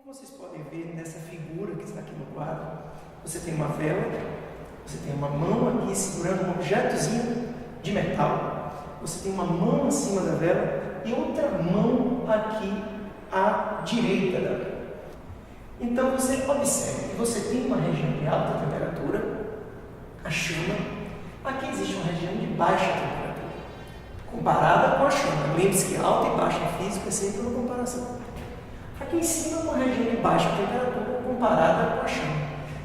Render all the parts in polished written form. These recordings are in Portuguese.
vocês podem ver nessa figura que está aqui no quadro, você tem uma vela, você tem uma mão aqui segurando um objetozinho de metal, você tem uma mão acima da vela e outra mão aqui à direita da vela. Então você observe que você tem uma região de alta temperatura, a chama. Aqui existe uma região de baixa temperatura, comparada com a chama. Lembre-se que alta e baixa em física é sempre uma comparação. Aqui em cima uma região de baixa temperatura comparada com a chama.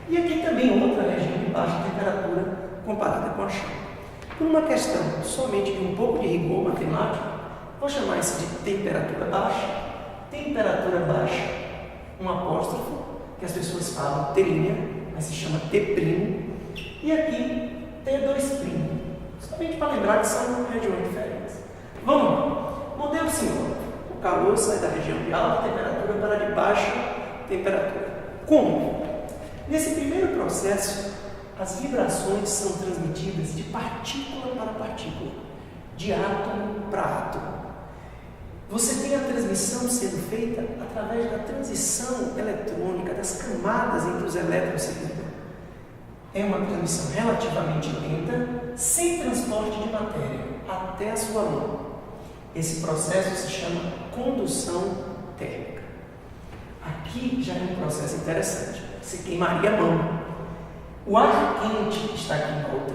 E aqui também outra região de baixa temperatura comparada com a chama. Por uma questão somente de um pouco de rigor matemático, vou chamar isso de temperatura baixa, um apóstrofo, que as pessoas falam T', mas se chama T', e aqui T2', somente para lembrar que são regiões diferentes. Vamos lá. Modelo simbólico. O calor sai da região de alta temperatura para a de baixa temperatura. Como? Nesse primeiro processo, as vibrações são transmitidas de partícula para partícula, de átomo para átomo. Você tem a transmissão sendo feita através da transição eletrônica, das camadas entre os elétrons se ligam. É uma transmissão relativamente lenta, sem transporte de matéria, até a sua mão. Esse processo se chama condução térmica. Aqui já é um processo interessante. Você queimaria a mão. O ar quente que está aqui em volta,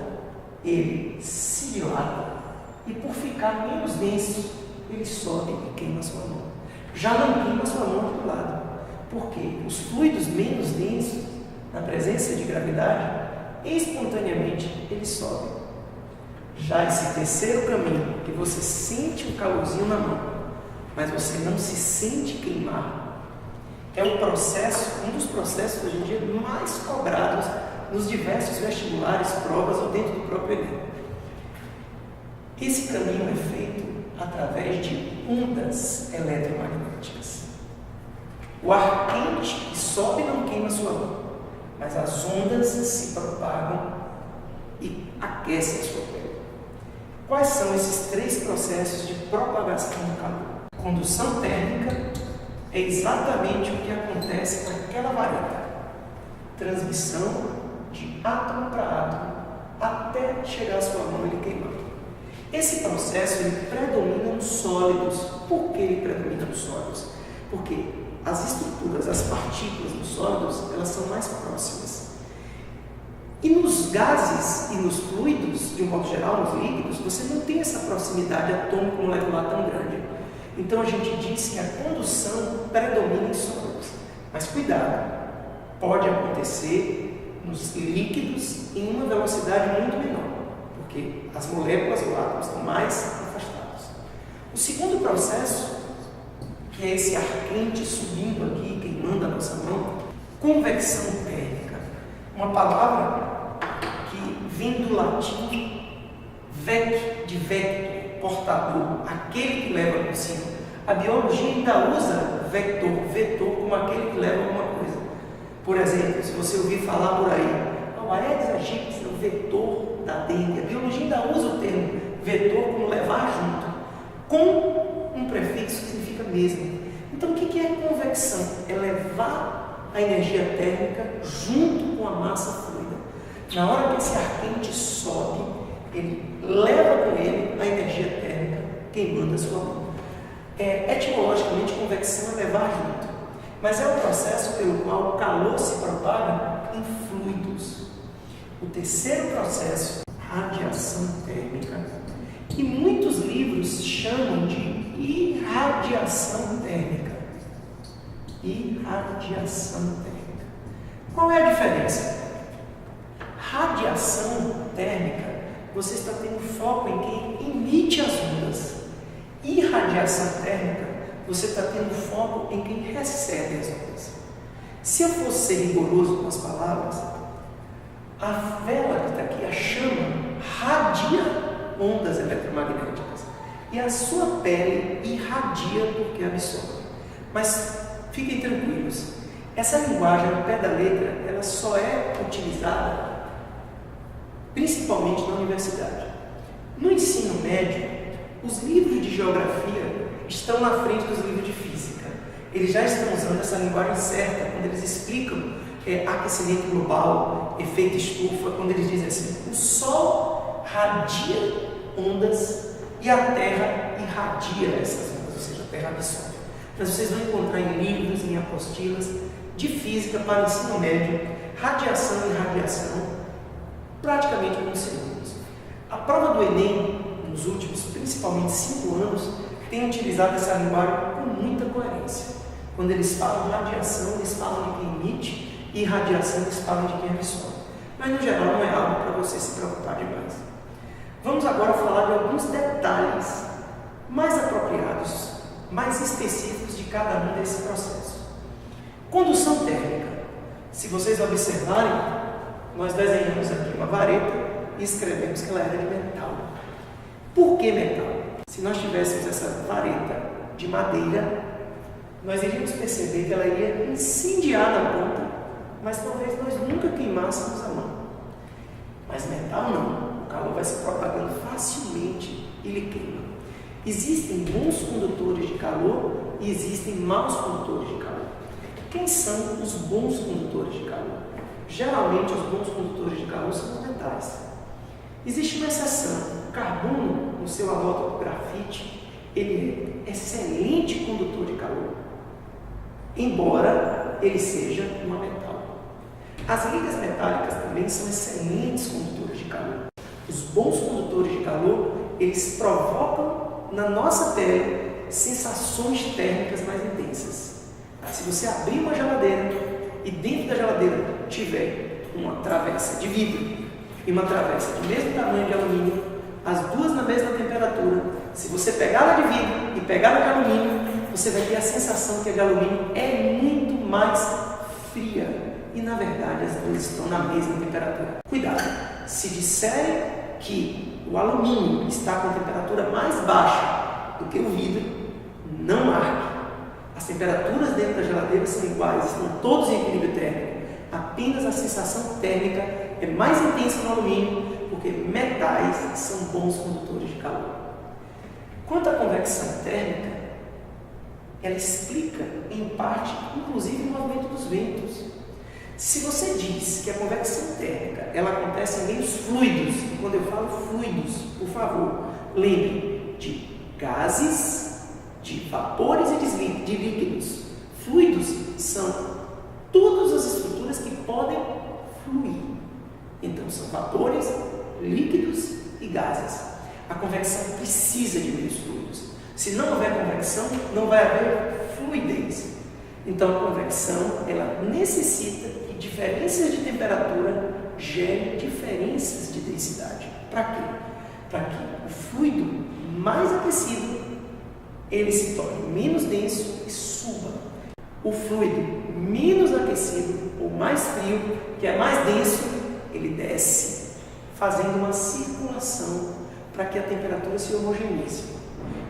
ele se dilata e, por ficar menos denso, ele sobe e queima a sua mão. Já não queima a sua mão do lado, porque os fluidos menos densos, na presença de gravidade, espontaneamente eles sobem. Já esse terceiro caminho, que você sente o calorzinho na mão, mas você não se sente queimar, é um dos processos hoje em dia mais cobrados nos diversos vestibulares, provas ou dentro do próprio Enem. Esse caminho é feito através de ondas eletromagnéticas. O ar quente que sobe não queima sua mão, mas as ondas se propagam e aquecem a sua pele. Quais são esses três processos de propagação do calor? Condução térmica é exatamente o que acontece naquela vareta. Transmissão de átomo para átomo até chegar à sua mão e lhe queimar. Esse processo ele predomina nos sólidos. Por que ele predomina nos sólidos? Porque as estruturas, as partículas dos sólidos, elas são mais próximas. E nos gases e nos fluidos, de um modo geral, nos líquidos, você não tem essa proximidade atômico-molecular tão grande. Então a gente diz que a condução predomina em sólidos. Mas cuidado, pode acontecer nos líquidos em uma velocidade muito menor, porque as moléculas ou átomos estão mais afastados. O segundo processo, que é esse ar quente subindo aqui, queimando a nossa mão, convecção térmica. Uma palavra que vem do latim vec, de vector, portador, aquele que leva consigo. A biologia ainda usa vetor como aquele que leva alguma coisa. Por exemplo, se você ouvir falar por aí, o Aedes aegypti é o vetor da dengue. A biologia ainda usa o termo vetor como levar junto, com um prefixo que significa mesmo. Então, o que é convecção? É levar a energia térmica junto com a massa fluida. Na hora que esse ar quente sobe, ele leva com ele a energia térmica queimando a sua mão. Etimologicamente, convecção é levar junto, mas é um processo pelo qual o calor se propaga em fluidos. O terceiro processo, radiação térmica, que muitos livros chamam de irradiação térmica. Irradiação térmica. Qual é a diferença? Radiação térmica, você está tendo foco em quem emite as ondas. Irradiação térmica, você está tendo foco em quem recebe as ondas. Se eu fosse ser rigoroso com as palavras, a vela que está aqui, a chama, radia ondas eletromagnéticas e a sua pele irradia porque absorve. Mas fiquem tranquilos, essa linguagem ao pé da letra, ela só é utilizada principalmente na universidade. No ensino médio, os livros de geografia estão na frente dos livros de física. Eles já estão usando essa linguagem certa quando eles explicam aquecimento global, efeito estufa, quando eles dizem assim: o Sol radia ondas e a Terra irradia essas ondas, ou seja, a Terra absorve. Mas vocês vão encontrar em livros, em apostilas de física para o ensino médio, radiação e radiação praticamente como sinônimos. A prova do Enem, nos últimos, principalmente 5 anos, tem utilizado essa linguagem com muita coerência. Quando eles falam radiação, eles falam de quem emite, e radiação, eles falam de quem absorve. Mas, no geral, não é algo para você se preocupar demais. Vamos agora falar de alguns detalhes mais apropriados, mais específicos de cada um desses processos. Condução térmica. Se vocês observarem, nós desenhamos aqui uma vareta e escrevemos que ela era de metal. Por que metal? Se nós tivéssemos essa vareta de madeira, nós iríamos perceber que ela iria incendiar na ponta, mas talvez nós nunca queimássemos a mão. Mas metal não, o calor vai se propagando facilmente e lhe queima. Existem bons condutores de calor e existem maus condutores de calor. Quem são os bons condutores de calor? Geralmente os bons condutores de calor são os metais. Existe uma exceção. O carbono, no seu alótopo grafite, ele é excelente condutor de calor, embora ele seja uma metal. As ligas metálicas também são excelentes condutores de calor. Os bons condutores de calor, eles provocam na nossa pele sensações térmicas mais intensas. Se você abrir uma geladeira e dentro da geladeira tiver uma travessa de vidro e uma travessa do mesmo tamanho de alumínio, as duas na mesma temperatura, se você pegar a de vidro e pegar a de alumínio, você vai ter a sensação que a de alumínio é muito mais fria. E na verdade as duas estão na mesma temperatura. Cuidado, se disserem que o alumínio está com temperatura mais baixa do que o vidro, não marque. As temperaturas dentro da geladeira são iguais, estão todos em equilíbrio térmico. Apenas a sensação térmica é mais intensa no alumínio, porque metais são bons condutores de calor. Quanto à convecção térmica, ela explica, em parte, inclusive o movimento dos ventos. Se você diz que a convecção térmica ela acontece em meios fluidos, e quando eu falo fluidos, por favor, lembre de gases, de vapores e de líquidos. Fluidos são todas as estruturas que podem fluir. Então, são vapores, líquidos e gases. A convecção precisa de meios fluidos. Se não houver convecção, não vai haver fluidez. Então, a convecção ela necessita que diferenças de temperatura gerem diferenças de densidade. Para quê? Para que o fluido mais aquecido ele se torne menos denso e suba. O fluido menos aquecido ou mais frio, que é mais denso, ele desce, fazendo uma circulação para que a temperatura se homogeneize.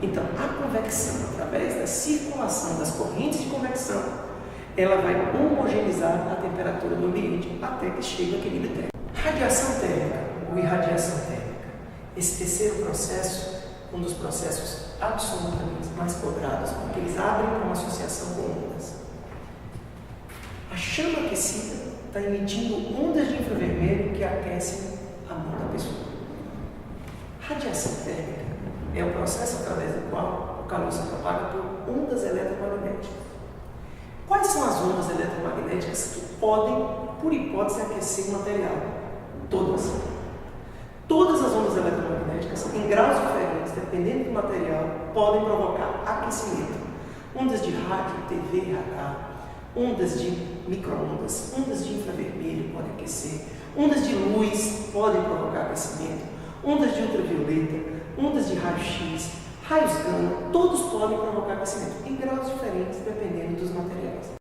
Então, a convecção, através da circulação das correntes de convecção, ela vai homogeneizar a temperatura do ambiente até que chegue ao equilíbrio térmico. Radiação térmica ou irradiação térmica. Esse terceiro processo, um dos processos absolutamente mais cobrados, porque eles abrem uma associação com ondas. A chama aquecida está emitindo ondas de infravermelho que aquecem a mão da pessoa. Radiação térmica é o processo através do qual o calor se propaga por ondas eletromagnéticas. Quais são as ondas eletromagnéticas que podem, por hipótese, aquecer o material? Todas. Todas as ondas eletromagnéticas, em graus diferentes, dependendo do material, podem provocar aquecimento. Ondas de rádio, TV, radar, ondas de micro-ondas, ondas de infravermelho podem aquecer, ondas de luz podem provocar aquecimento, ondas de ultravioleta, ondas de raio-x, raios gama, todos podem provocar aquecimento, em graus diferentes, dependendo dos materiais.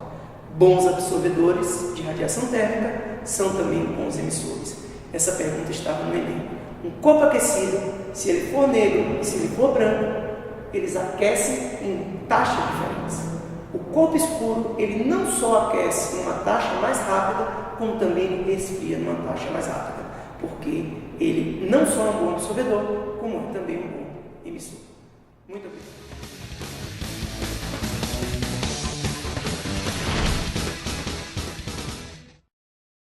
Bons absorvedores de radiação térmica são também bons emissores. Essa pergunta estava no Enem. Um copo aquecido, se ele for negro e se ele for branco, eles aquecem em taxas diferentes. O copo escuro, ele não só aquece numa taxa mais rápida, como também ele resfria numa taxa mais rápida, porque ele não só é um bom absorvedor, como é também um bom emissor. Muito obrigado.